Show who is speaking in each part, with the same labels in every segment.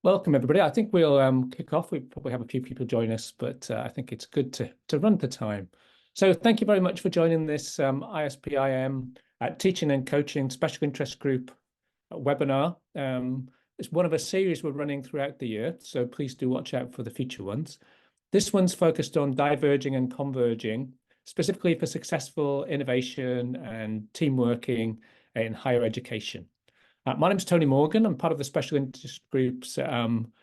Speaker 1: Welcome, everybody. I think we'll kick off. We probably have a few people join us, but I think it's good to run the time. So thank you very much for joining this ISPIM Teaching and Coaching Special Interest Group webinar. It's one of a series we're running throughout the year, so please do watch out for the future ones. This one's focused on diverging and converging, specifically for successful innovation and team working in higher education. My name's Tony Morgan. I'm part of the Special Interest Group's panel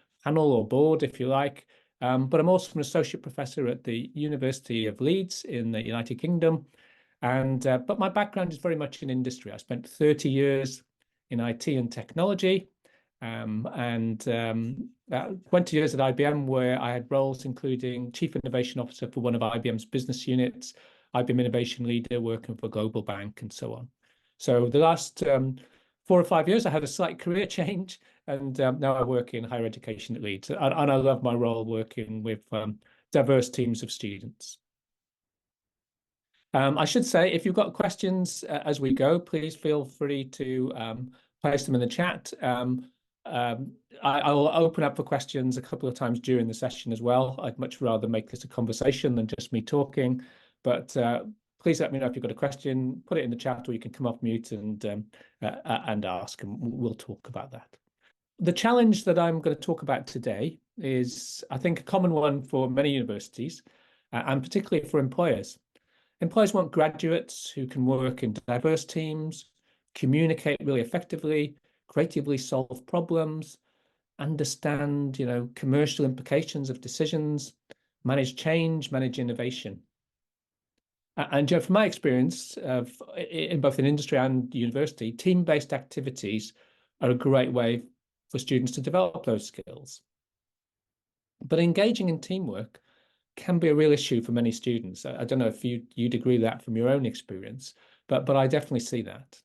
Speaker 1: or board, if you like. But I'm also an associate professor at the University of Leeds in the United Kingdom. But my background is very much in industry. I spent 30 years in IT and technology, 20 years at IBM, where I had roles including Chief Innovation Officer for one of IBM's business units, IBM Innovation Leader, working for a global bank, and so on. So the last 4 or 5 years, I had a slight career change, and now I work in higher education at Leeds. And I love my role working with diverse teams of students. I should say, if you've got questions as we go, please feel free to place them in the chat. I will open up for questions a couple of times during the session as well. I'd much rather make this a conversation than just me talking, but please let me know if you've got a question, put it in the chat, or you can come off mute and ask, and we'll talk about that. The challenge that I'm going to talk about today is, I think, a common one for many universities, and particularly for employers. Employers want graduates who can work in diverse teams, communicate really effectively, creatively solve problems, understand, commercial implications of decisions, manage change, manage innovation. And from my experience in both in industry and university, team-based activities are a great way for students to develop those skills. But engaging in teamwork can be a real issue for many students. I don't know if you'd agree with that from your own experience, but I definitely see that.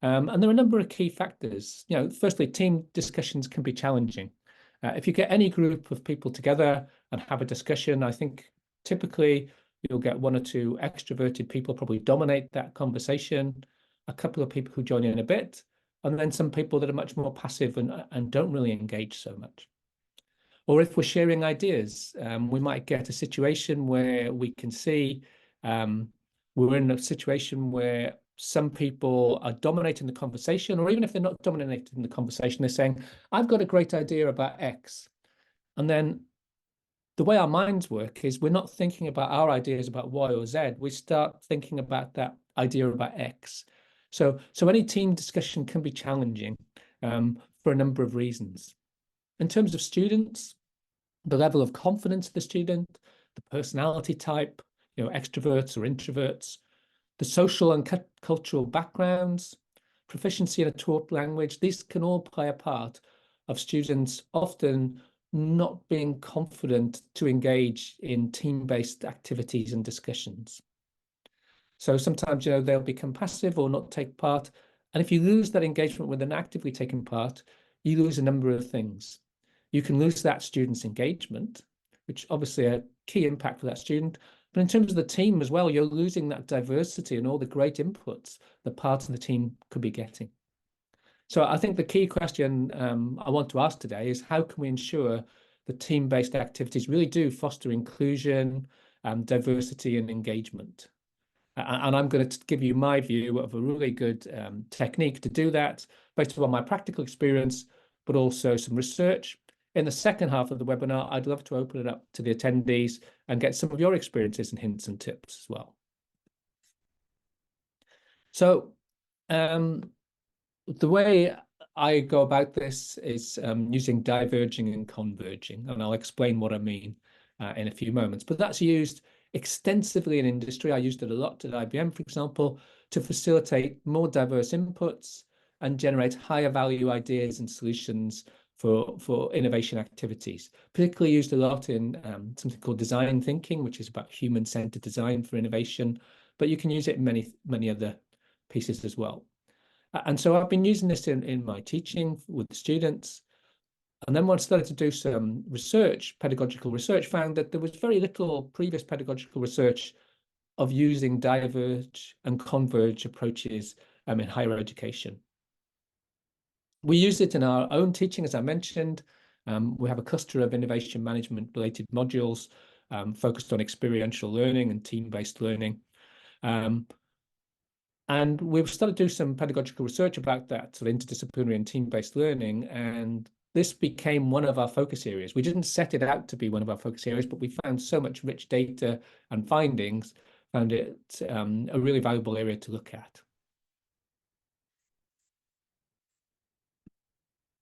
Speaker 1: And there are a number of key factors. Firstly, team discussions can be challenging. If you get any group of people together and have a discussion, I think typically you'll get 1 or 2 extroverted people probably dominate that conversation, a couple of people who join in a bit, and then some people that are much more passive and don't really engage so much. Or if we're sharing ideas, we might get a situation where we can see we're in a situation where some people are dominating the conversation, or even if they're not dominating the conversation, they're saying, I've got a great idea about X. And then the way our minds work is we're not thinking about our ideas about Y or Z. We start thinking about that idea about X. So any team discussion can be challenging for a number of reasons. In terms of students, the level of confidence of the student, the personality type, extroverts or introverts, the social and cultural backgrounds, proficiency in a taught language, these can all play a part of students often not being confident to engage in team-based activities and discussions. So sometimes, they'll become passive or not take part. And if you lose that engagement with an actively taking part, you lose a number of things. You can lose that student's engagement, which obviously a key impact for that student. But in terms of the team as well, you're losing that diversity and all the great inputs that parts of the team could be getting. So I think the key question I want to ask today is, how can we ensure that team-based activities really do foster inclusion, diversity, and engagement? And I'm going to give you my view of a really good technique to do that based on my practical experience, but also some research. In the second half of the webinar, I'd love to open it up to the attendees and get some of your experiences and hints and tips as well. So the way I go about this is using diverging and converging, and I'll explain what I mean in a few moments. But that's used extensively in industry. I used it a lot at IBM, for example, to facilitate more diverse inputs and generate higher value ideas and solutions for innovation activities. Particularly used a lot in something called design thinking, which is about human-centered design for innovation, but you can use it in many other pieces as well. And so I've been using this in my teaching with the students. And then when I started to do some research, pedagogical research, found that there was very little previous pedagogical research of using diverge and converge approaches in higher education. We use it in our own teaching, as I mentioned. We have a cluster of innovation management related modules focused on experiential learning and team-based learning. And we've started to do some pedagogical research about that, sort of interdisciplinary and team-based learning. And this became one of our focus areas. We didn't set it out to be one of our focus areas, but we found so much rich data and findings, found it a really valuable area to look at.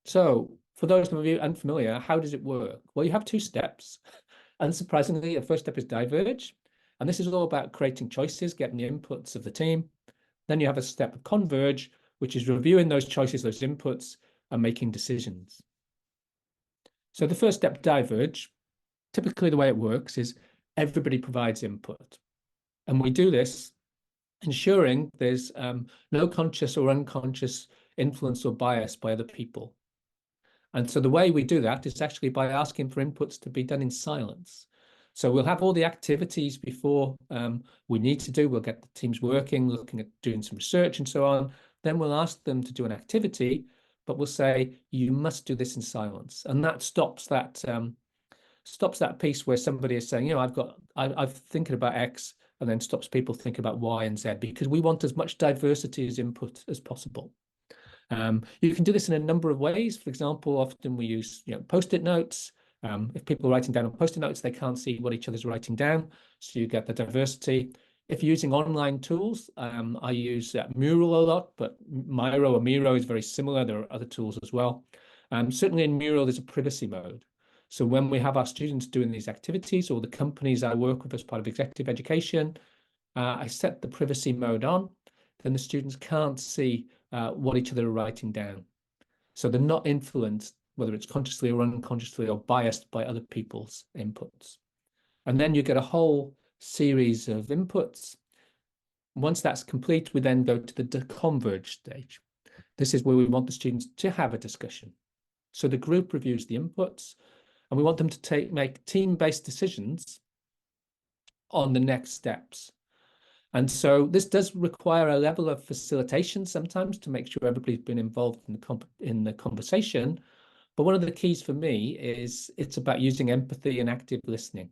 Speaker 1: So for those of you unfamiliar, how does it work? Well, you have two steps. Unsurprisingly, the first step is diverge. And this is all about creating choices, getting the inputs of the team. Then you have a step of converge, which is reviewing those choices, those inputs, and making decisions. So the first step, diverge, typically the way it works is everybody provides input. And we do this ensuring there's no conscious or unconscious influence or bias by other people. And so the way we do that is actually by asking for inputs to be done in silence. So we'll have all the activities before we need to do. We'll get the teams working, looking at doing some research and so on. Then we'll ask them to do an activity, but we'll say, you must do this in silence. And that stops that piece where somebody is saying, you know, I'm thinking about X, and then stops people thinking about Y and Z, because we want as much diversity as input as possible. You can do this in a number of ways. For example, often we use post-it notes. If people are writing down on post-it notes, they can't see what each other's writing down, so you get the diversity. If you're using online tools, I use Mural a lot, but Miro or Miro is very similar. There are other tools as well. Certainly in Mural, there's a privacy mode. So when we have our students doing these activities, or the companies I work with as part of executive education, I set the privacy mode on, then the students can't see what each other are writing down. So they're not influenced, whether it's consciously or unconsciously, or biased by other people's inputs. And then you get a whole series of inputs. Once that's complete, we then go to the converge stage. This is where we want the students to have a discussion. So the group reviews the inputs, and we want them to make team-based decisions on the next steps. And so this does require a level of facilitation sometimes to make sure everybody's been involved in the conversation. But one of the keys for me is it's about using empathy and active listening.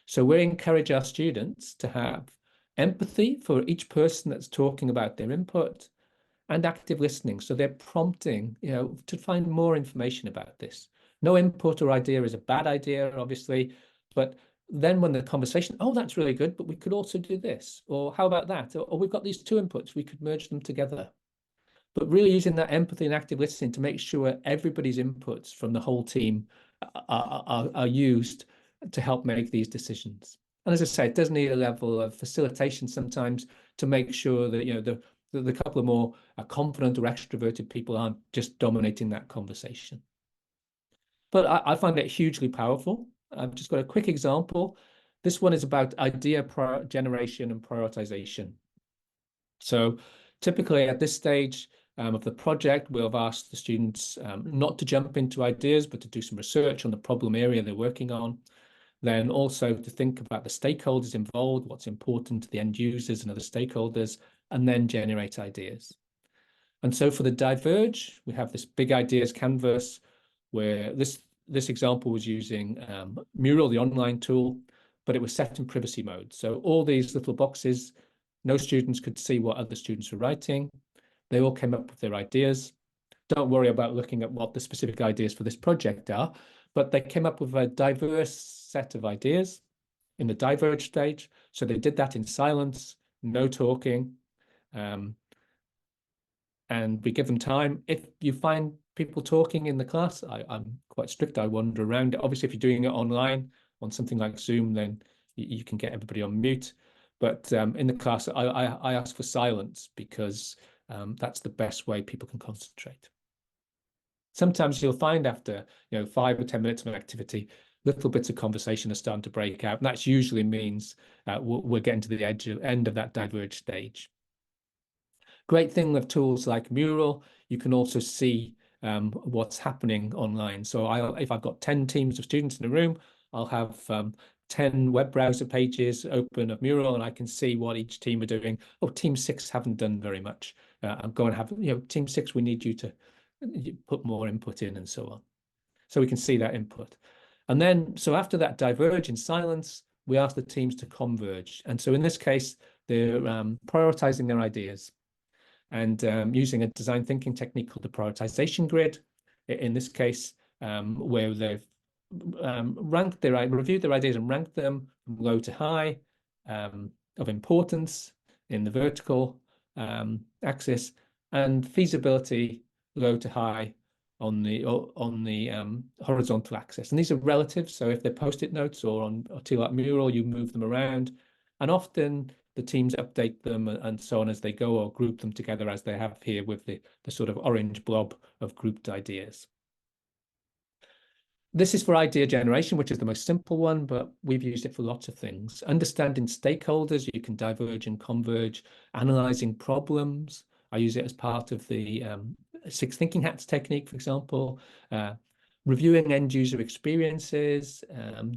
Speaker 1: So we encourage our students to have empathy for each person that's talking about their input, and active listening. So they're prompting, to find more information about this. No input or idea is a bad idea, obviously, but then when the conversation, oh, that's really good, but we could also do this, or how about that? Or we've got these two inputs, we could merge them together. But really using that empathy and active listening to make sure everybody's inputs from the whole team are used to help make these decisions. And as I say, it does need a level of facilitation sometimes to make sure that, the couple of more confident or extroverted people aren't just dominating that conversation. But I find it hugely powerful. I've just got a quick example. This one is about idea generation and prioritization. So typically at this stage of the project, we'll have asked the students not to jump into ideas, but to do some research on the problem area they're working on. Then also to think about the stakeholders involved, what's important to the end users and other stakeholders, and then generate ideas. And so for the diverge, we have this big ideas canvas where this example was using Mural, the online tool, but it was set in privacy mode. So all these little boxes, no students could see what other students were writing. They all came up with their ideas. Don't worry about looking at what the specific ideas for this project are, but they came up with a diverse set of ideas in the diverge stage. So they did that in silence, no talking, and we give them time. If you find people talking in the class, I'm quite strict. I wander around. Obviously, if you're doing it online on something like Zoom, then you can get everybody on mute. But in the class, I ask for silence because that's the best way people can concentrate. Sometimes you'll find after 5 or 10 minutes of an activity, little bits of conversation are starting to break out, and that usually means we're getting to the end of that diverge stage. Great thing with tools like Mural, you can also see what's happening online. So if I've got 10 teams of students in a room, I'll have 10 web browser pages open of Mural, and I can see what each team are doing. Oh, team 6 haven't done very much. I'm going to have, team 6, we need you to you put more input in and so on. So we can see that input. And then, so after that diverge in silence, we ask the teams to converge. And so in this case, they're prioritizing their ideas and using a design thinking technique called the prioritization grid. In this case, where they've reviewed their ideas and ranked them from low to high of importance in the vertical axis, and feasibility low to high on the horizontal axis. And these are relative. So if they're post-it notes or on a T-like mural, you move them around, and often the teams update them and so on as they go, or group them together as they have here with the sort of orange blob of grouped ideas. This is for idea generation, which is the most simple one, but we've used it for lots of things. Understanding stakeholders, you can diverge and converge. Analyzing problems, I use it as part of the 6 thinking hats technique, for example. Reviewing end user experiences,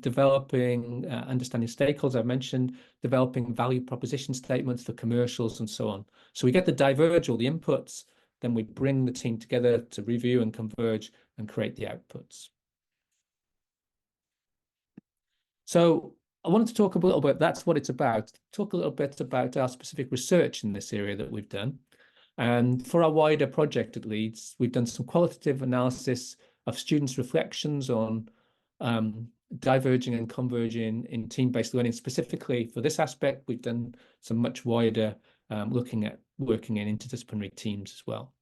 Speaker 1: developing, understanding stakeholders, I've mentioned, developing value proposition statements for commercials and so on. So we get the diverge, or the inputs, then we bring the team together to review and converge and create the outputs. So I wanted to talk a little bit, that's what it's about, talk a little bit about our specific research in this area that we've done. And for our wider project at Leeds, we've done some qualitative analysis of students' reflections on diverging and converging in team-based learning. Specifically for this aspect, we've done some much wider looking at working in interdisciplinary teams as well.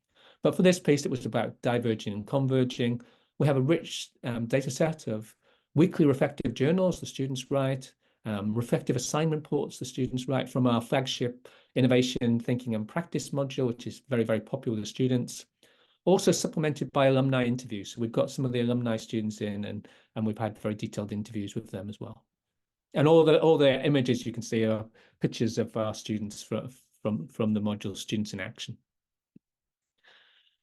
Speaker 1: But for this piece, it was about diverging and converging. We have a rich data set of weekly reflective journals the students write, reflective assignment reports the students write from our flagship innovation, thinking and practice module, which is very, very popular with students. Also supplemented by alumni interviews. So we've got some of the alumni students in, and we've had very detailed interviews with them as well. And all the images you can see are pictures of our students from the module, Students in Action.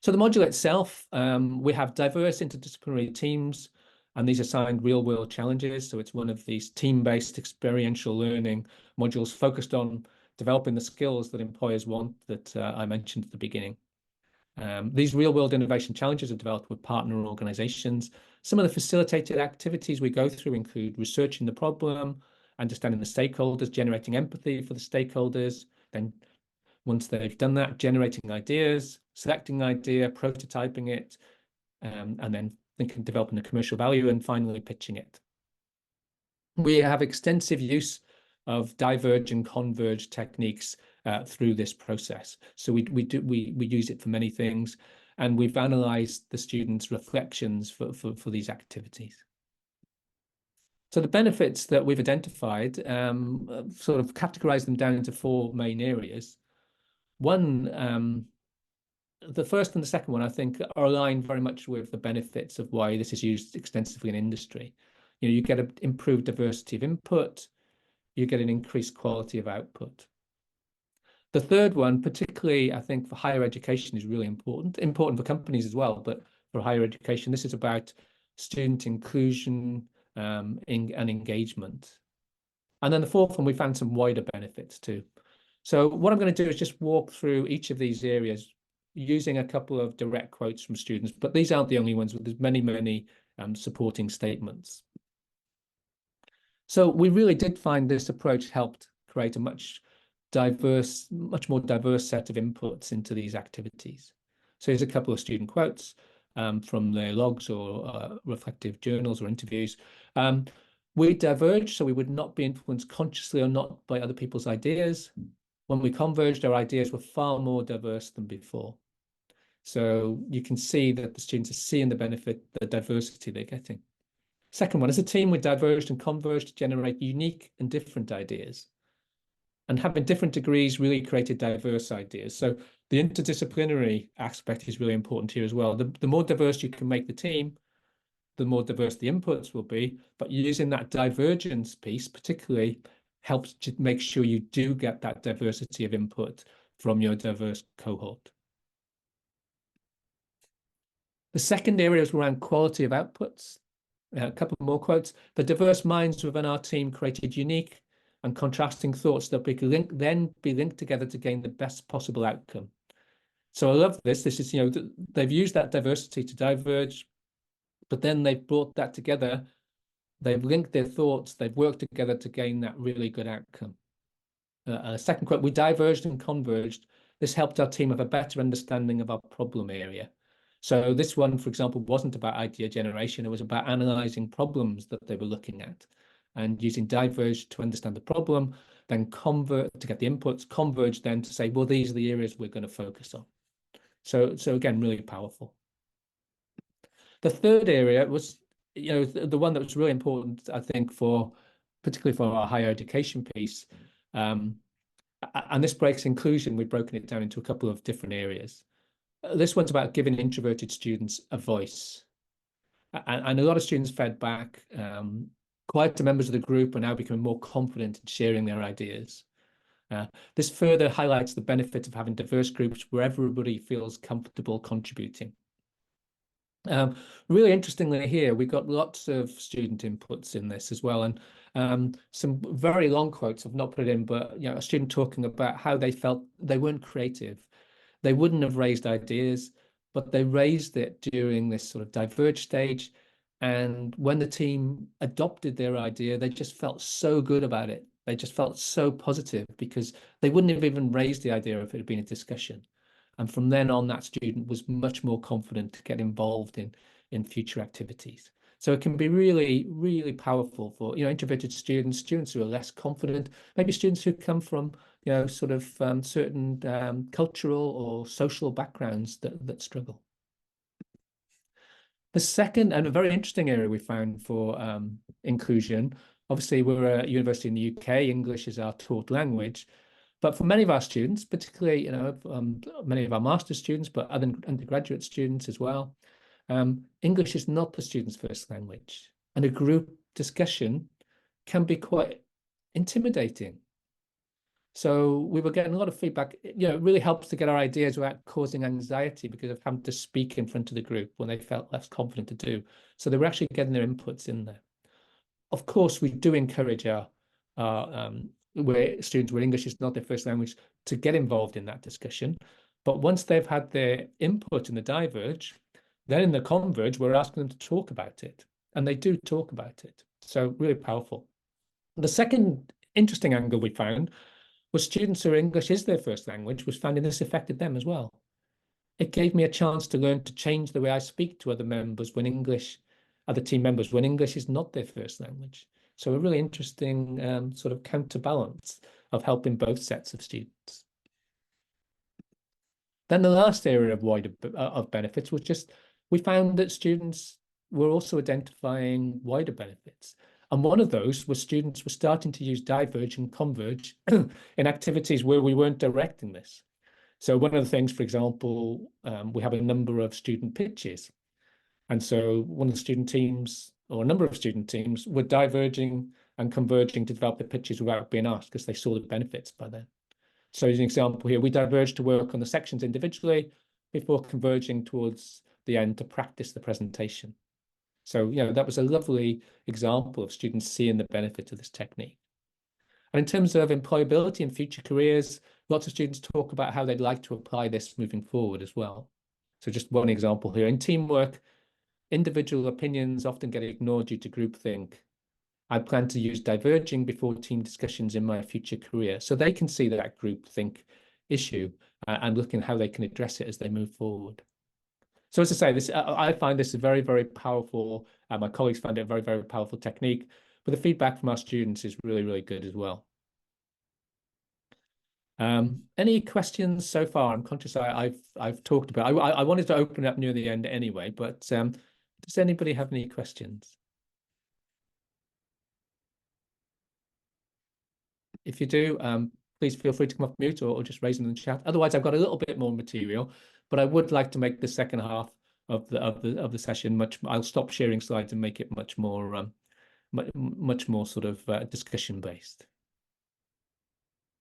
Speaker 1: So the module itself, we have diverse interdisciplinary teams, and these are assigned real-world challenges. So it's one of these team-based experiential learning modules focused on developing the skills that employers want that I mentioned at the beginning. These real-world innovation challenges are developed with partner organizations. Some of the facilitated activities we go through include researching the problem, understanding the stakeholders, generating empathy for the stakeholders. Then once they've done that, generating ideas, selecting an idea, prototyping it, and then developing the commercial value, and finally pitching it. We have extensive use of diverge and converge techniques through this process. So we use it for many things, and we've analyzed the students' reflections for these activities. So the benefits that we've identified, sort of categorize them down into 4 main areas. One, the first and the second one, I think, are aligned very much with the benefits of why this is used extensively in industry. You get an improved diversity of input, you get an increased quality of output. The third one, particularly, I think, for higher education, is really important for companies as well, but for higher education, this is about student inclusion and engagement. And then the fourth one, we found some wider benefits too. So what I'm going to do is just walk through each of these areas using a couple of direct quotes from students, but these aren't the only ones. There's many, many supporting statements. So we really did find this approach helped create a much more diverse set of inputs into these activities. So here's a couple of student quotes from their logs or reflective journals or interviews. We diverged, so we would not be influenced consciously or not by other people's ideas. When we converged, our ideas were far more diverse than before. So you can see that the students are seeing the benefit, the diversity they're getting. Second one, as a team, we diverged and converged to generate unique and different ideas. And having different degrees really created diverse ideas. So the interdisciplinary aspect is really important here as well. The more diverse you can make the team, the more diverse the inputs will be. But using that divergence piece particularly helps to make sure you do get that diversity of input from your diverse cohort. The second area is around quality of outputs. A couple more quotes. The diverse minds within our team created unique and contrasting thoughts that we could then be linked together to gain the best possible outcome. So I love this. This is, they've used that diversity to diverge, but then they've brought that together. They've linked their thoughts. They've worked together to gain that really good outcome. Second quote, we diverged and converged. This helped our team have a better understanding of our problem area. So this one, for example, wasn't about idea generation. It was about analyzing problems that they were looking at and using diverge to understand the problem, then convert to get the inputs, converge then to say, well, these are the areas we're going to focus on. So again, really powerful. The third area was, the one that was really important, I think, particularly for our higher education piece. And this breaks inclusion. We've broken it down into a couple of different areas. This one's about giving introverted students a voice. And a lot of students fed back, quieter members of the group are now becoming more confident in sharing their ideas. This further highlights the benefit of having diverse groups where everybody feels comfortable contributing. Really interestingly here, we got lots of student inputs in this as well, and some very long quotes. I've not put it in, but a student talking about how they felt they weren't creative. They wouldn't have raised ideas, but they raised it during this sort of diverge stage. And when the team adopted their idea, they just felt so good about it. They just felt so positive because they wouldn't have even raised the idea if it had been a discussion. And from then on, that student was much more confident to get involved in future activities. So it can be really, really powerful for, introverted students, students who are less confident, maybe students who come from, sort of certain cultural or social backgrounds that struggle. The second and a very interesting area we found for inclusion, obviously we're a university in the UK, English is our taught language. But for many of our students, particularly, many of our master's students, but other undergraduate students as well, English is not the student's first language. And a group discussion can be quite intimidating. So we were getting a lot of feedback. It really helps to get our ideas without causing anxiety because of having to speak in front of the group when they felt less confident to do. So they were actually getting their inputs in there. Of course, we do encourage our where students where English is not their first language to get involved in that discussion. But once they've had their input in the diverge, then in the converge, we're asking them to talk about it. And they do talk about it. So really powerful. The second interesting angle we found was students who English is their first language was finding this affected them as well. It gave me a chance to learn to change the way I speak to other members other team members when English is not their first language. So a really interesting sort of counterbalance of helping both sets of students. Then the last area of benefits was just, we found that students were also identifying wider benefits. And one of those was students were starting to use diverge and converge in activities where we weren't directing this. So one of the things, for example, we have a number of student pitches. And so one of the student teams or a number of student teams were diverging and converging to develop the pitches without being asked because they saw the benefits by then. So as an example here, we diverged to work on the sections individually before converging towards the end to practice the presentation. So, that was a lovely example of students seeing the benefit of this technique. And in terms of employability and future careers, lots of students talk about how they'd like to apply this moving forward as well. So just one example here. In teamwork, individual opinions often get ignored due to groupthink. I plan to use diverging before team discussions in my future career. So they can see that groupthink issue and look at how they can address it as they move forward. So as I say, I find this a very, very powerful, my colleagues find it a very, very powerful technique, but the feedback from our students is really, really good as well. Any questions so far? I'm conscious I've talked about, I wanted to open it up near the end anyway, but does anybody have any questions? If you do, please feel free to come off mute or just raise them in the chat. Otherwise, I've got a little bit more material, but I would like to make the second half of the session much. I'll stop sharing slides and make it much more much more sort of discussion based.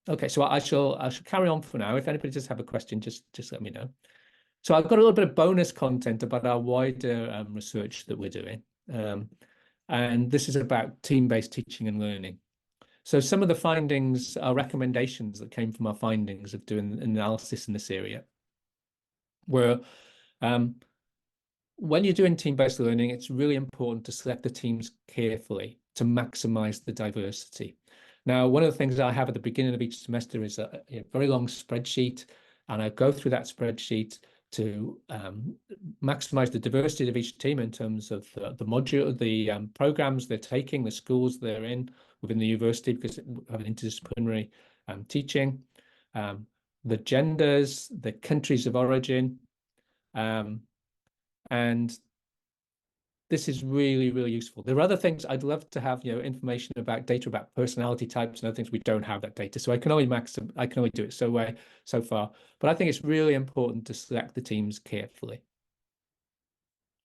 Speaker 1: Okay, so I shall carry on for now. If anybody does have a question, just let me know. So I've got a little bit of bonus content about our wider research that we're doing, and this is about team-based teaching and learning. So some of the findings are recommendations that came from our findings of doing an analysis in this area. where when you're doing team-based learning, it's really important to select the teams carefully to maximize the diversity. Now, one of the things I have at the beginning of each semester is a very long spreadsheet, and I go through that spreadsheet to maximize the diversity of each team in terms of the module, the programs they're taking, the schools they're in within the university, because we have an interdisciplinary teaching, the genders, the countries of origin, and this is really, really useful. There are other things I'd love to have, information about data about personality types and other things. We don't have that data, so I can only do it so far. But I think it's really important to select the teams carefully.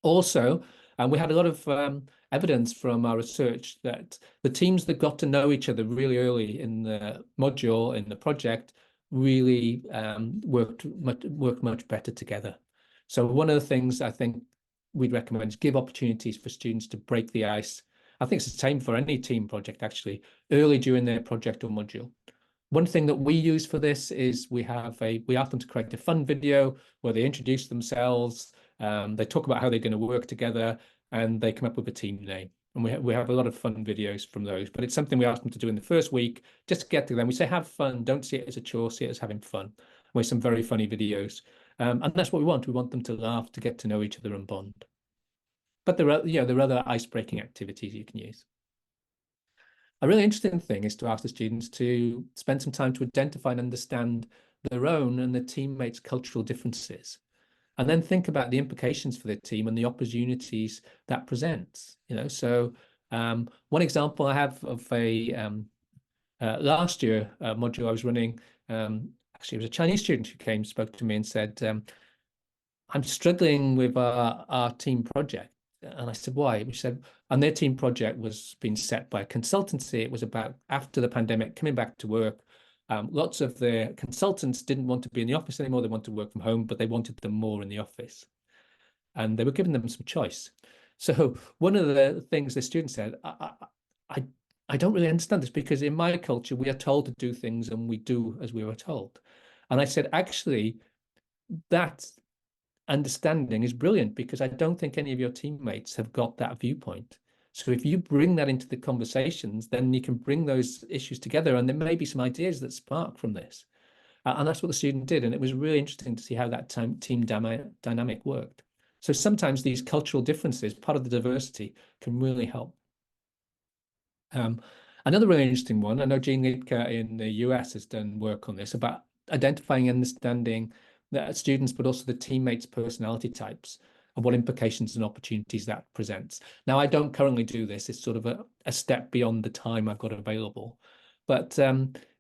Speaker 1: Also, we had a lot of evidence from our research that the teams that got to know each other really early in the module, in the project, really worked much better together. So one of the things I think we'd recommend is give opportunities for students to break the ice. I think it's the same for any team project, actually, early during their project or module. One thing that we use for this is we ask them to create a fun video where they introduce themselves, they talk about how they're going to work together, and they come up with a team name. And we have a lot of fun videos from those, but it's something we ask them to do in the first week, just to get to them. We say, have fun, don't see it as a chore, see it as having fun. With some very funny videos. And that's what we want. We want them to laugh, to get to know each other and bond. But there are other ice-breaking activities you can use. A really interesting thing is to ask the students to spend some time to identify and understand their own and their teammates' cultural differences, and then think about the implications for their team and the opportunities that presents. So one example I have of a last year module I was running, actually, it was a Chinese student who came, spoke to me and said, I'm struggling with our team project. And I said, why? She said, and their team project was being set by a consultancy. It was about after the pandemic, coming back to work. Lots of the consultants didn't want to be in the office anymore. They wanted to work from home, but they wanted them more in the office. And they were giving them some choice. So one of the things the student said, I don't really understand this, because in my culture, we are told to do things and we do as we were told. And I said, actually, that understanding is brilliant, because I don't think any of your teammates have got that viewpoint. So if you bring that into the conversations, then you can bring those issues together, and there may be some ideas that spark from this. And that's what the student did. And it was really interesting to see how that team dynamic worked. So sometimes these cultural differences, part of the diversity, can really help. Another really interesting one, I know Jean Liedtke in the US has done work on this, about identifying and understanding the students, but also the teammates' personality types and what implications and opportunities that presents. Now, I don't currently do this. It's sort of a step beyond the time I've got available. But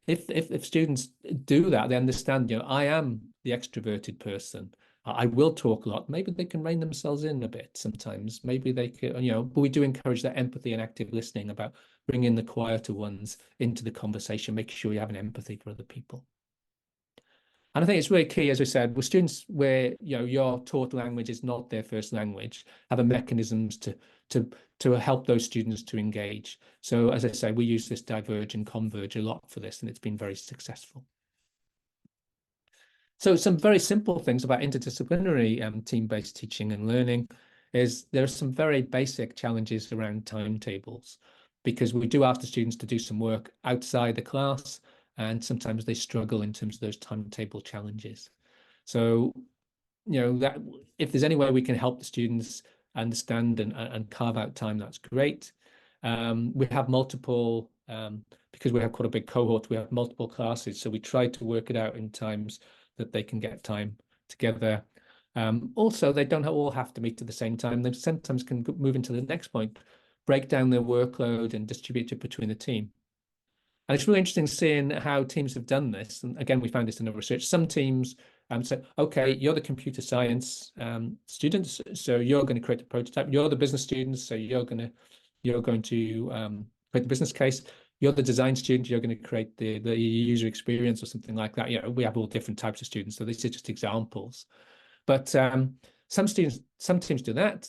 Speaker 1: if students do that, they understand, I am the extroverted person. I will talk a lot. Maybe they can rein themselves in a bit sometimes. Maybe they can, but we do encourage that empathy and active listening, about bringing the quieter ones into the conversation, making sure you have an empathy for other people. And I think it's really key, as I said, with students where your taught language is not their first language, having mechanisms to help those students to engage. So as I say, we use this Diverge and Converge a lot for this, and it's been very successful. So some very simple things about interdisciplinary team-based teaching and learning is there are some very basic challenges around timetables, because we do ask the students to do some work outside the class, and sometimes they struggle in terms of those timetable challenges. So, that if there's any way we can help the students understand and carve out time, that's great. We have multiple, because we have quite a big cohort, we have multiple classes. So we try to work it out in times that they can get time together. Also, they don't all have to meet at the same time. They sometimes can move into the next point, break down their workload and distribute it between the team. And it's really interesting seeing how teams have done this. And again, we found this in our research. Some teams say, okay, you're the computer science students, so you're going to create a prototype. You're the business students, so you're going to create the business case. You're the design student, you're going to create the user experience or something like that. We have all different types of students, so these are just examples. But some teams do that.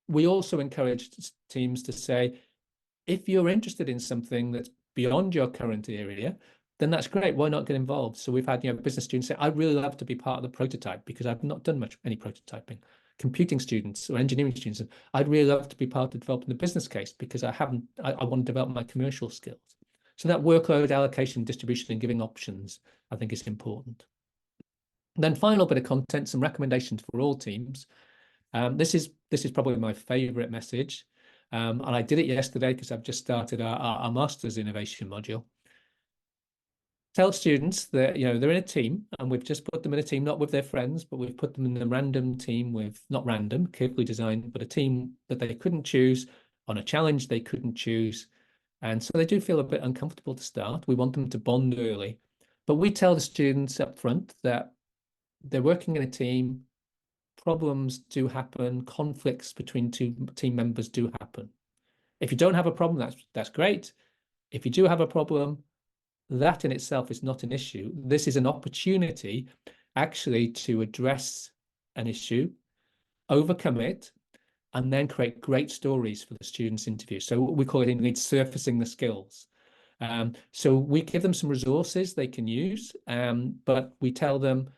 Speaker 1: We also encourage teams to say, if you're interested in something that's beyond your current area, then that's great. Why not get involved? So we've had, business students say, I'd really love to be part of the prototype because I've not done any prototyping. Computing students or engineering students, I'd really love to be part of developing the business case because I want to develop my commercial skills. So that workload allocation, distribution, and giving options, I think is important. And then final bit of content, some recommendations for all teams. This is probably my favorite message. And I did it yesterday because I've just started our master's innovation module. Tell students that, they're in a team, and we've just put them in a team, not with their friends, but we've put them in a random team with, not random, carefully designed, but a team that they couldn't choose on a challenge they couldn't choose. And so they do feel a bit uncomfortable to start. We want them to bond early. But we tell the students up front that they're working in a team, problems do happen, conflicts between two team members do happen. If you don't have a problem, that's great. If you do have a problem, that in itself is not an issue. This is an opportunity actually to address an issue, overcome it, and then create great stories for the students' interview. So we call it in Leeds surfacing the skills. So we give them some resources they can use, but we tell them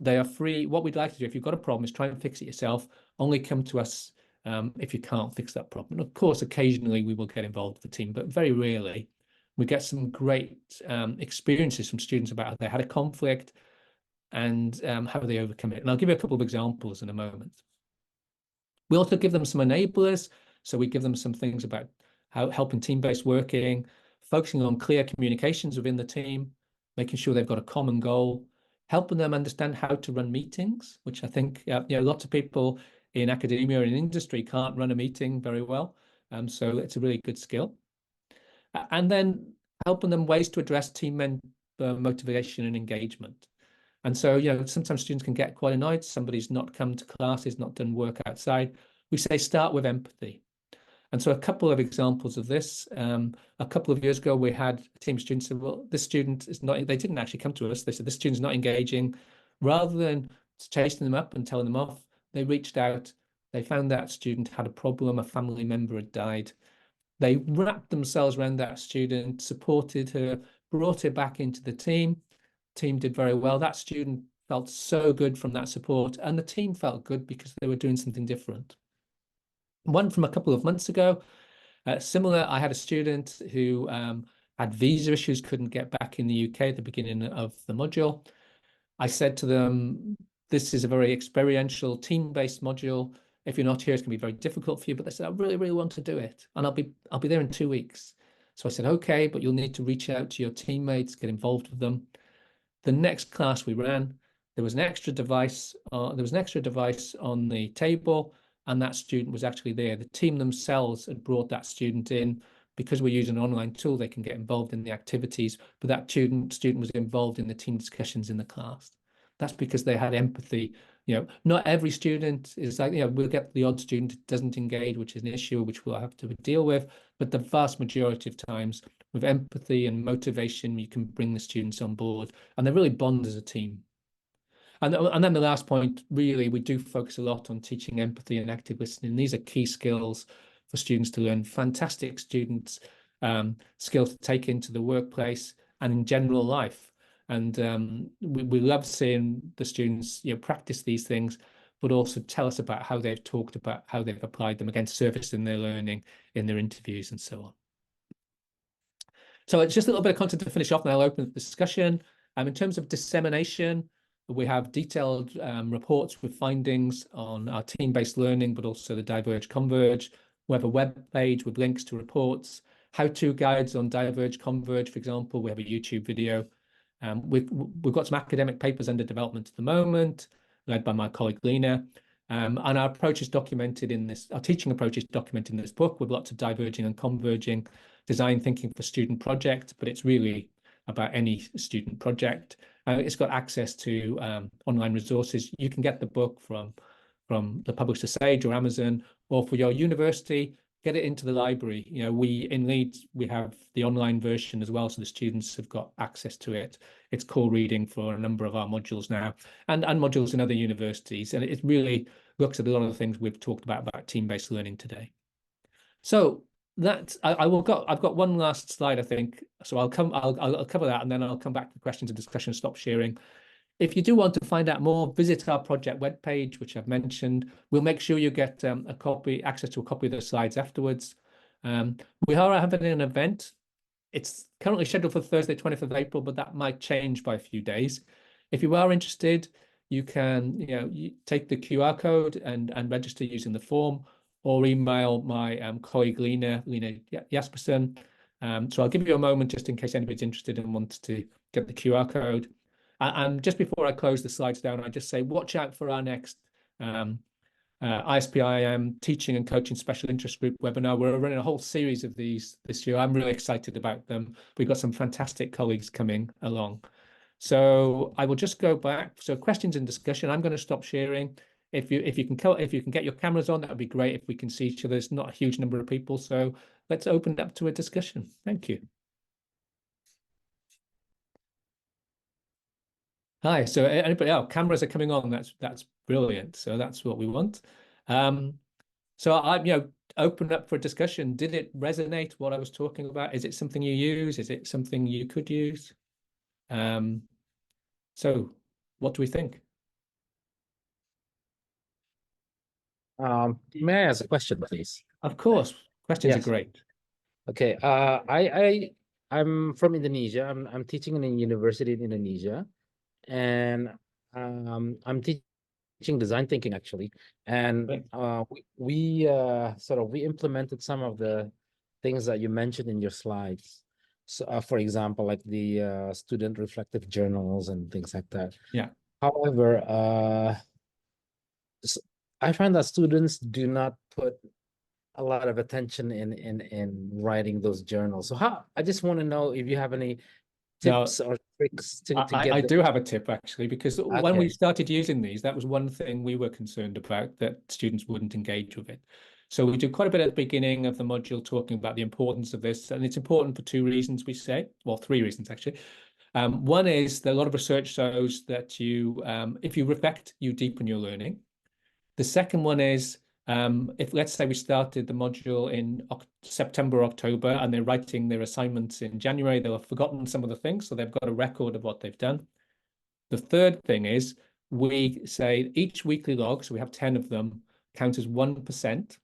Speaker 1: they are free. What we'd like to do, if you've got a problem, is try and fix it yourself. Only come to us if you can't fix that problem. And of course, occasionally we will get involved with the team, but very rarely. We get some great experiences from students about how they had a conflict and how they overcome it. And I'll give you a couple of examples in a moment. We also give them some enablers. So we give them some things about how helping team-based working, focusing on clear communications within the team, making sure they've got a common goal, helping them understand how to run meetings, which I think lots of people in academia and industry can't run a meeting very well. So it's a really good skill. And then helping them ways to address team member motivation and engagement. And so, sometimes students can get quite annoyed. Somebody's not come to classes, not done work outside. We say start with empathy. And so a couple of examples of this. A couple of years ago, we had a team of students said, well, this student is not, they didn't actually come to us. They said, this student's not engaging. Rather than chasing them up and telling them off, they reached out. They found that student had a problem. A family member had died. They wrapped themselves around that student, supported her, brought her back into the team. Team did very well. That student felt so good from that support, and the team felt good because they were doing something different. One from a couple of months ago, similar, I had a student who had visa issues, couldn't get back in the UK at the beginning of the module. I said to them, this is a very experiential team-based module. If you're not here, it's going to be very difficult for you. But they said, I really, really want to do it. And I'll be there in 2 weeks. So I said, okay, but you'll need to reach out to your teammates, get involved with them. The next class we ran, there was an extra device. There was an extra device on the table, and that student was actually there. The team themselves had brought that student in. Because we're using an online tool, they can get involved in the activities, but that student was involved in the team discussions in the class. That's because they had empathy. Not every student is like, we'll get the odd student who doesn't engage, which is an issue which we'll have to deal with. But the vast majority of times, with empathy and motivation, you can bring the students on board, and they really bond as a team. And then the last point, really, we do focus a lot on teaching empathy and active listening. These are key skills for students to learn. Fantastic students, skills to take into the workplace and in general life. And we love seeing the students, practice these things, but also tell us about how they've talked about how they've applied them against surfacing their learning in their interviews and so on. So it's just a little bit of content to finish off, and I'll open the discussion. In terms of dissemination, we have detailed reports with findings on our team-based learning, but also the Diverge, Converge. We have a web page with links to reports, how-to guides on Diverge, Converge, for example. We have a YouTube video. We've got some academic papers under development at the moment, led by my colleague Lena. And our approach is documented in this, our teaching approach is documented in this book with lots of diverging and converging design thinking for student projects, but it's really about any student project. It's got access to online resources. You can get the book from the publisher Sage or Amazon, or for your university, get it into the library. We in Leeds, we have the online version as well, so the students have got access to it. It's core reading for a number of our modules now, and modules in other universities. And it really looks at a lot of the things we've talked about team-based learning today. So I've got one last slide, I think. So I'll cover that, and then I'll come back to questions and discussion, stop sharing. If you do want to find out more, visit our project webpage, which I've mentioned. We'll make sure you get access to a copy of the slides afterwards. We are having an event. It's currently scheduled for Thursday, 20th of April, but that might change by a few days. If you are interested, you can you take the QR code and register using the form, or email my colleague Lena Jasperson. So I'll give you a moment just in case anybody's interested and wants to get the QR code. And just before I close the slides down, I just say watch out for our next ISPIM Teaching and Coaching Special Interest Group webinar. We're running a whole series of these this year. I'm really excited about them. We've got some fantastic colleagues coming along. So I will just go back. So questions and discussion. I'm going to stop sharing. If you can get your cameras on, that would be great. If we can see each other, there's not a huge number of people. So let's open it up to a discussion. Thank you. Hi. So anybody? Oh, cameras are coming on. That's brilliant. So that's what we want. So I'm open up for discussion. Did it resonate what I was talking about? Is it something you use? Is it something you could use? So what do we think?
Speaker 2: May I ask a question, please?
Speaker 1: Of course, questions are
Speaker 2: Yes.
Speaker 1: great.
Speaker 2: Okay. I'm from Indonesia. I'm teaching in a university in Indonesia, and I'm teaching design thinking actually. And
Speaker 1: Great.
Speaker 2: we implemented some of the things that you mentioned in your slides. So, for example, like the student reflective journals and things like that.
Speaker 1: Yeah.
Speaker 2: However, I find that students do not put a lot of attention in writing those journals. So I just want to know if you have any tips or tricks to get
Speaker 1: I
Speaker 2: them.
Speaker 1: do have a tip actually, because when we
Speaker 2: Okay.
Speaker 1: started using these, that was one thing we were concerned about, that students wouldn't engage with it. So we do quite a bit at the beginning of the module talking about the importance of this, and it's important for two reasons, we say. Well, three reasons actually. One is that a lot of research shows that if you reflect, you deepen your learning. The second one is if let's say we started the module in September, October, and they're writing their assignments in January, they'll have forgotten some of the things, so they've got a record of what they've done. The third thing is we say each weekly log, so we have 10 of them, count as 1%.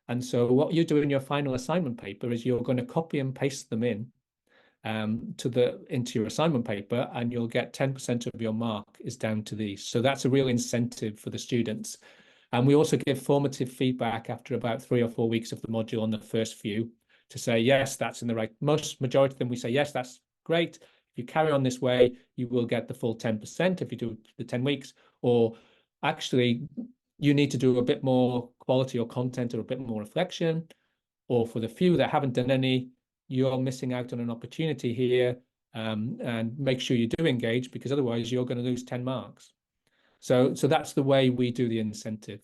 Speaker 1: And so what you do in your final assignment paper is you're going to copy and paste them into your assignment paper, and you'll get 10% of your mark is down to these. So that's a real incentive for the students. And we also give formative feedback after about 3 or 4 weeks of the module on the first few to say, yes, that's in the right. Majority of them, we say, yes, that's great. If you carry on this way, you will get the full 10% if you do the 10 weeks. Or actually, you need to do a bit more quality or content or a bit more reflection. Or for the few that haven't done any, you're missing out on an opportunity here. And make sure you do engage, because otherwise you're going to lose 10 marks. So that's the way we do the incentive.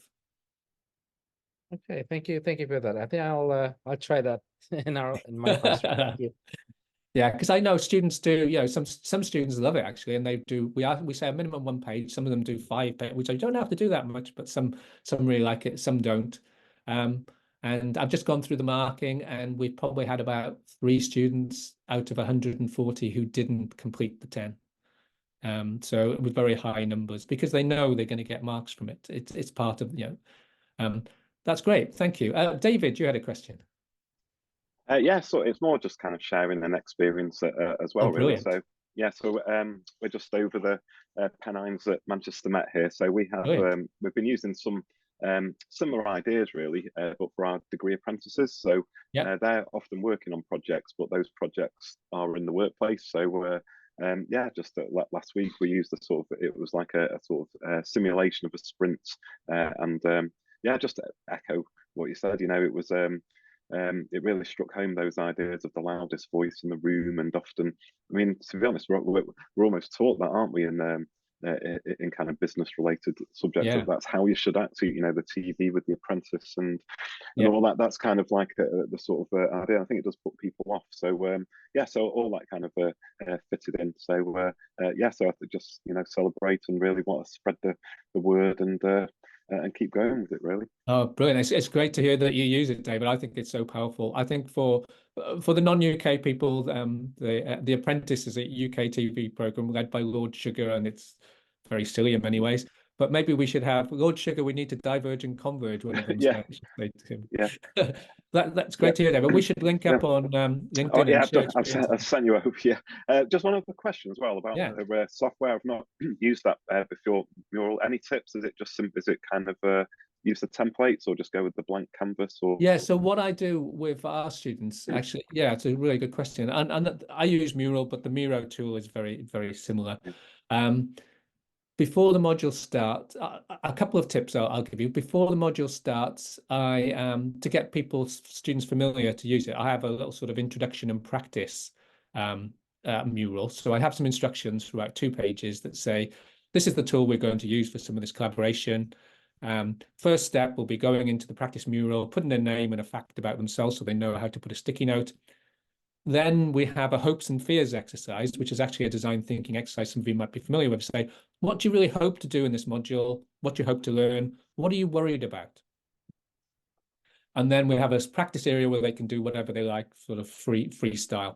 Speaker 2: Okay, thank you for that. I think I'll try that in my classroom. Thank you.
Speaker 1: Yeah, because I know students do, some students love it actually, and they do. We say a minimum 1 page. Some of them do 5 pages, which I don't have to do that much, but some really like it, some don't. And I've just gone through the marking, and we've probably had about 3 students out of 140 who didn't complete the 10. So it was very high numbers, because they know they're going to get marks from it. It's part of that's great. Thank you. David, you had a question.
Speaker 3: Yeah, so it's more just kind of sharing an experience as well,
Speaker 1: Oh,
Speaker 3: really.
Speaker 1: brilliant.
Speaker 3: So yeah, so we're just over the Pennines at Manchester Met here. So we have we've been using some similar ideas really, but for our degree apprentices. So they're often working on projects, but those projects are in the workplace. So yeah, just last week we used it was like a sort of simulation of a sprint, and yeah, just to echo what you said. It was. It really struck home those ideas of the loudest voice in the room, and often, I mean, to be honest, we're almost taught that, aren't we, in kind of business-related subjects.
Speaker 1: Yeah.
Speaker 3: That's how you should act. The TV with the apprentice and all that. That's kind of like the sort of idea. I think it does put people off. So yeah, so all that kind of fitted in. So yeah, so I think just celebrate and really want to spread the word and and keep going with it, really.
Speaker 1: Oh, brilliant. It's great to hear that you use it, David. I think it's so powerful. I think for the non-UK people, the Apprentice is a UK TV program led by Lord Sugar, and it's very silly in many ways. But maybe we should have Lord Sugar. We need to diverge and converge. One of them
Speaker 3: Yeah,
Speaker 1: should say to him.
Speaker 3: yeah.
Speaker 1: That's great to hear, David. We should link up on LinkedIn
Speaker 3: Oh, yeah,
Speaker 1: and share
Speaker 3: I've sent you over. Yeah. Just one other question as well about the software. I've not used that before. Mural. Any tips? Is it just simple? Is it kind of use the templates, or just go with the blank canvas? Or
Speaker 1: yeah, so what I do with our students, actually, yeah, it's a really good question. And I use Mural, but the Miro tool is very, very similar. Before the module starts, a couple of tips I'll give you. Before the module starts, to get students familiar to use it, I have a little sort of introduction and practice Mural. So I have some instructions throughout 2 pages that say, this is the tool we're going to use for some of this collaboration. First step will be going into the practice Mural, putting their name and a fact about themselves so they know how to put a sticky note. Then we have a hopes and fears exercise, which is actually a design thinking exercise some of you might be familiar with. Say, what do you really hope to do in this module? What do you hope to learn? What are you worried about? And then we have a practice area where they can do whatever they like, sort of freestyle.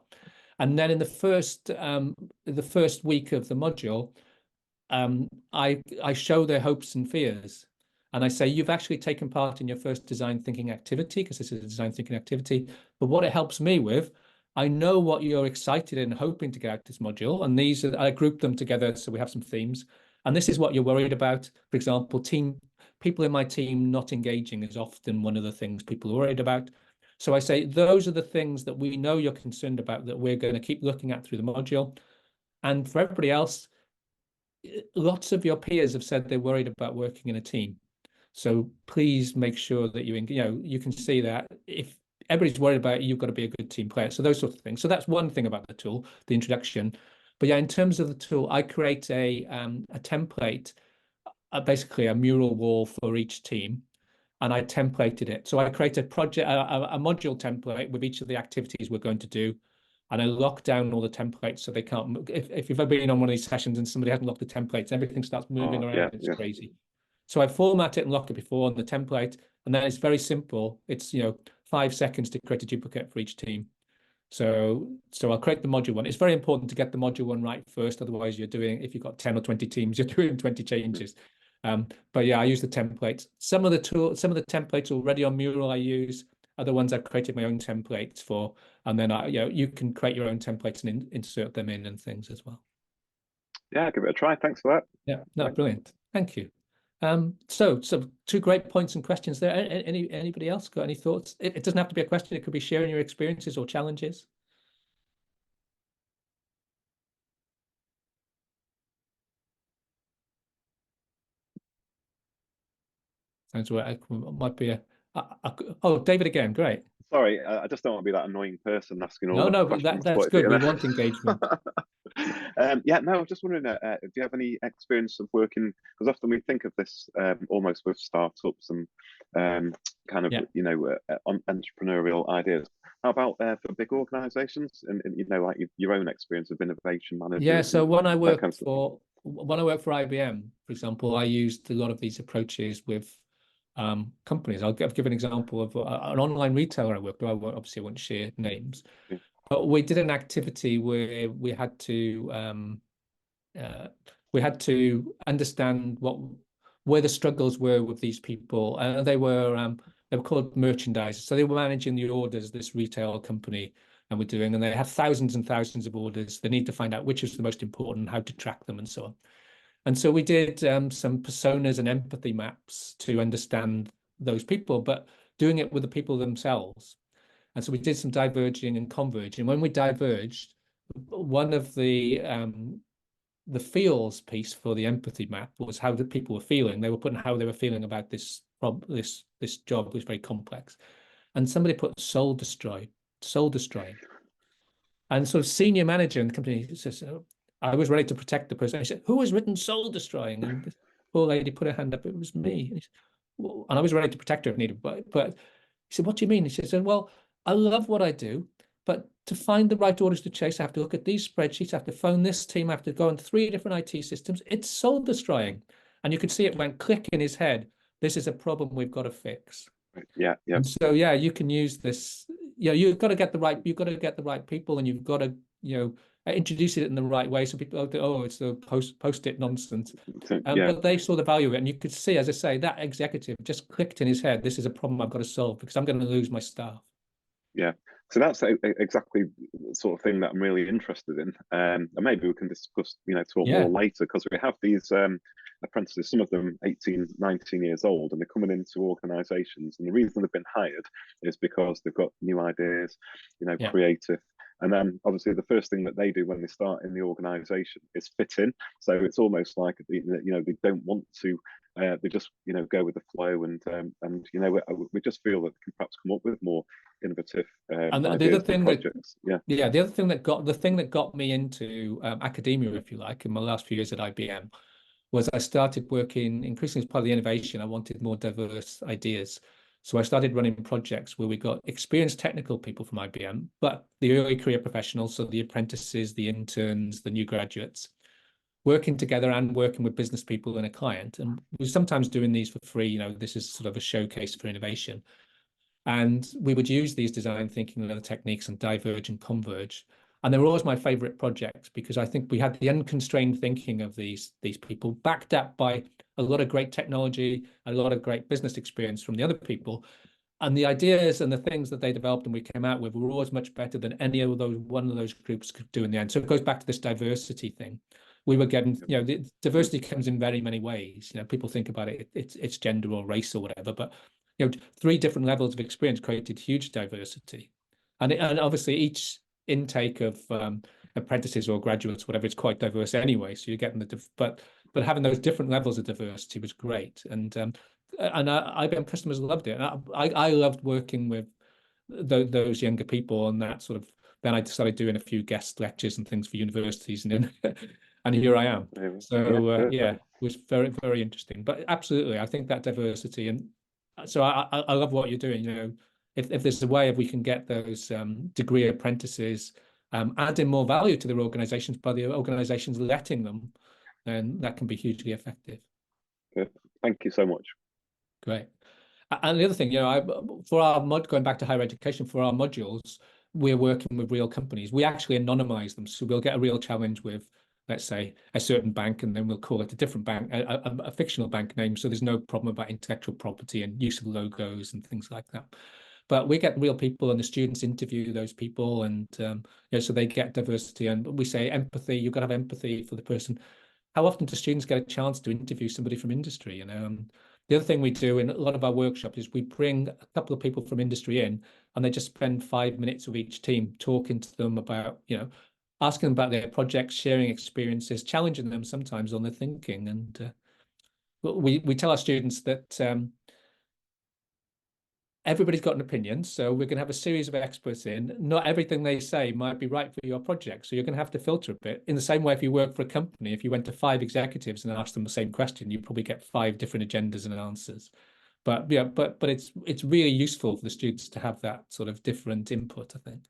Speaker 1: And then in the first week of the module, I show their hopes and fears. And I say, you've actually taken part in your first design thinking activity, because this is a design thinking activity. But what it helps me with, I know what you're excited and hoping to get out of this module. And I group them together so we have some themes. And this is what you're worried about. For example, people in my team not engaging is often one of the things people are worried about. So I say, those are the things that we know you're concerned about that we're going to keep looking at through the module. And for everybody else, lots of your peers have said they're worried about working in a team. So please make sure that you can see that if everybody's worried about it, you've got to be a good team player. So those sorts of things. So that's one thing about the tool, the introduction. But yeah, in terms of the tool, I create a template, basically a mural wall for each team, and I templated it. So I create a module template with each of the activities we're going to do. And I lock down all the templates so they can't. If you've ever been on one of these sessions and somebody hasn't locked the templates, everything starts moving around. It's crazy. So I format it and lock it before on the template, and then it's very simple. It's 5 seconds to create a duplicate for each team. So I'll create the module one. It's very important to get the module one right first, otherwise if you've got 10 or 20 teams, you're doing 20 changes. But yeah, I use the templates. Some of the templates already on Mural I use. Other ones I've created my own templates for, and then you can create your own templates and insert them in and things as well.
Speaker 3: Yeah, give it a try. Thanks for that.
Speaker 1: Yeah, no, brilliant. Thank you. So 2 great points and questions there. Anybody else got any thoughts? It doesn't have to be a question. It could be sharing your experiences or challenges. Sounds like it might be oh, David again. Great.
Speaker 3: Sorry, I just don't want to be that annoying person asking all the questions.
Speaker 1: That's good. We want engagement.
Speaker 3: Yeah, no, I was just wondering, do you have any experience of working? Because often we think of this almost with startups and kind of on entrepreneurial ideas. How about for big organisations and like your own experience of innovation managers?
Speaker 1: Yeah, so when I worked for IBM, for example, I used a lot of these approaches with companies. I'll give an example of an online retailer I worked with. Obviously, I won't share names.
Speaker 3: Yeah.
Speaker 1: But we did an activity where we had to understand where the struggles were with these people. They were called merchandisers. So they were managing the orders, this retail company, and they have thousands and thousands of orders. They need to find out which is the most important, how to track them, and so on. And so we did some personas and empathy maps to understand those people, but doing it with the people themselves. And so we did some diverging and converging. When we diverged, one of the feels piece for the empathy map was how the people were feeling. They were putting how they were feeling about this job was very complex. And somebody put soul destroying. And sort of senior manager in the company says, I was ready to protect the person. I said, who has written soul destroying? And this poor lady put her hand up. It was me. And I was ready to protect her if needed. But he said, what do you mean? She said, well, I love what I do, but to find the right orders to chase, I have to look at these spreadsheets, I have to phone this team, I have to go on 3 different IT systems. It's soul destroying. And you could see it went click in his head. this is a problem we've got to fix.
Speaker 3: Yeah, yeah.
Speaker 1: And so yeah, you can use this. You've got to get the right people, and you've got to introduce it in the right way so people go, oh, it's the post-it nonsense.
Speaker 3: Yeah.
Speaker 1: But they saw the value of it, and you could see, as I say, that executive just clicked in his head, this is a problem I've got to solve because I'm going to lose my staff.
Speaker 3: Yeah, so that's exactly the sort of thing that I'm really interested in, and maybe we can discuss, talk more later, because we have these apprentices, some of them 18, 19 years old, and they're coming into organisations, and the reason they've been hired is because they've got new ideas, creative. And then obviously the first thing that they do when they start in the organisation is fit in. So it's almost like they don't want to. They just go with the flow, and we just feel that they can perhaps come up with more innovative
Speaker 1: and the
Speaker 3: ideas
Speaker 1: other thing
Speaker 3: projects.
Speaker 1: The other thing that got me into academia, if you like, in my last few years at IBM, was I started working increasingly as part of the innovation. I wanted more diverse ideas. So I started running projects where we got experienced technical people from IBM, but the early career professionals, so the apprentices, the interns, the new graduates, working together and working with business people and a client. And we're sometimes doing these for free. This is sort of a showcase for innovation. And we would use these design thinking and other techniques and diverge and converge. And they were always my favorite projects because I think we had the unconstrained thinking of these people backed up by a lot of great technology, a lot of great business experience from the other people. And the ideas and the things that they developed and we came out with were always much better than one of those groups could do in the end. So it goes back to this diversity thing. We were getting, the diversity comes in very many ways. People think about it, it's gender or race or whatever, but 3 different levels of experience created huge diversity. And obviously each intake of apprentices or graduates, whatever, it's quite diverse anyway. So you're getting but having those different levels of diversity was great. And IBM customers loved it. And I loved working with those younger people, and that sort of, then I started doing a few guest lectures and things for universities, and and here I am. So it was very, very interesting. But absolutely, I think that diversity, and so I love what you're doing. If there's a way we can get those degree apprentices adding more value to their organizations by the organizations letting them, then that can be hugely effective.
Speaker 3: Good. Thank you so much.
Speaker 1: Great. And the other thing, for our going back to higher education, for our modules, we're working with real companies. We actually anonymize them. So we'll get a real challenge with, let's say, a certain bank, and then we'll call it a different bank, a fictional bank name. So there's no problem about intellectual property and use of logos and things like that. But we get real people, and the students interview those people, and so they get diversity. And we say empathy. You've got to have empathy for the person. How often do students get a chance to interview somebody from industry? The other thing we do in a lot of our workshops is we bring a couple of people from industry in, and they just spend 5 minutes with each team talking to them about, asking them about their projects, sharing experiences, challenging them sometimes on their thinking. And we tell our students that everybody's got an opinion, so we're going to have a series of experts in. Not everything they say might be right for your project, so you're going to have to filter a bit. In the same way, if you work for a company, if you went to 5 executives and asked them the same question, you probably get 5 different agendas and answers. But it's really useful for the students to have that sort of different input, I think.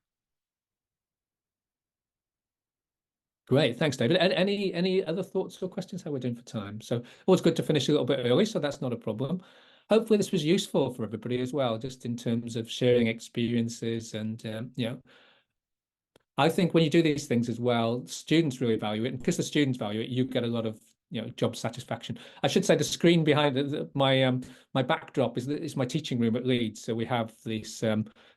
Speaker 1: Great, thanks, David. Any other thoughts or questions? How we're doing for time? So always good to finish a little bit early, so that's not a problem. Hopefully this was useful for everybody as well, just in terms of sharing experiences. And I think when you do these things as well, students really value it, and because the students value it, you get a lot of job satisfaction. I should say the screen behind my backdrop is my teaching room at Leeds. So we have this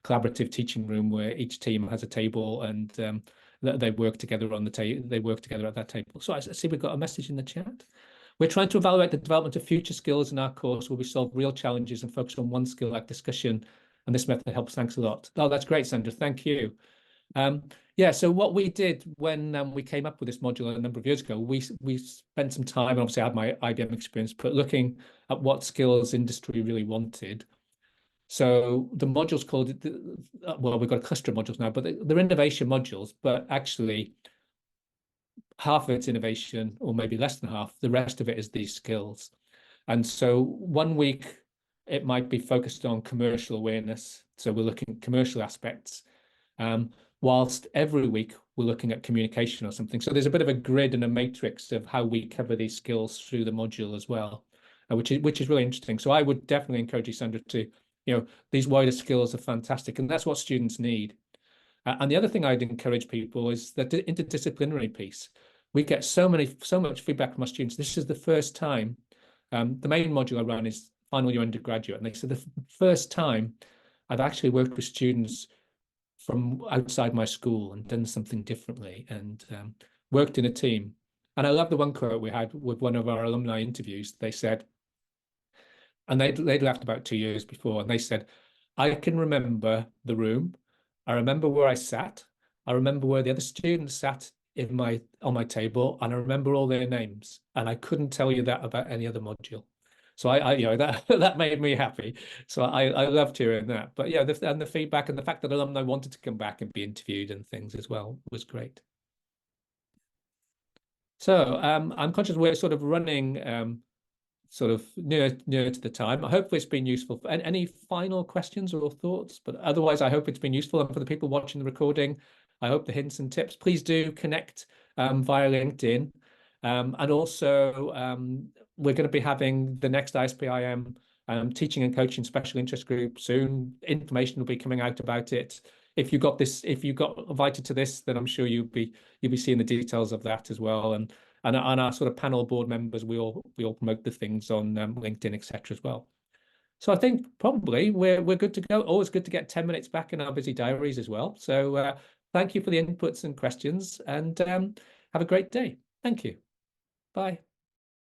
Speaker 1: collaborative teaching room where each team has a table, and they work together on the table. They work together at that table. So I see we've got a message in the chat. We're trying to evaluate the development of future skills in our course where we solve real challenges and focus on one skill like discussion. And this method helps. Thanks a lot. Oh, that's great, Sandra. Thank you. So what we did when we came up with this module a number of years ago, we spent some time, obviously I had my IBM experience, but looking at what skills industry really wanted. So the modules called it, we've got a cluster of modules now, but they're innovation modules, but actually half of it's innovation, or maybe less than half. The rest of it is these skills. And so 1 week, it might be focused on commercial awareness. So we're looking at commercial aspects, whilst every week we're looking at communication or something. So there's a bit of a grid and a matrix of how we cover these skills through the module as well. which is really interesting. So I would definitely encourage you, Sandra, to, these wider skills are fantastic, and that's what students need. And the other thing I'd encourage people is the interdisciplinary piece. We get so much feedback from our students. This is the first time. The main module I run is final year undergraduate, and they said the first time I've actually worked with students from outside my school and done something differently, and worked in a team. And I love the one quote we had with one of our alumni interviews. They said, and they'd left about 2 years before, and they said, I can remember the room. I remember where I sat. I remember where the other students sat on my table, and I remember all their names. And I couldn't tell you that about any other module. So that made me happy. So I loved hearing that. But yeah, and the feedback and the fact that alumni wanted to come back and be interviewed and things as well was great. So I'm conscious we're sort of running sort of near to the time. I hope it's been useful. Any final questions or thoughts? But otherwise, I hope it's been useful. And for the people watching the recording, I hope the hints and tips, please do connect via LinkedIn. And also, we're going to be having the next ISPIM teaching and coaching special interest group soon. Information will be coming out about it. If you got invited to this, then I'm sure you'll be seeing the details of that as well. And our sort of panel board members, we all promote the things on LinkedIn, etc. as well. So I think probably we're good to go. Always good to get 10 minutes back in our busy diaries as well. So thank you for the inputs and questions, and have a great day. Thank you. Bye.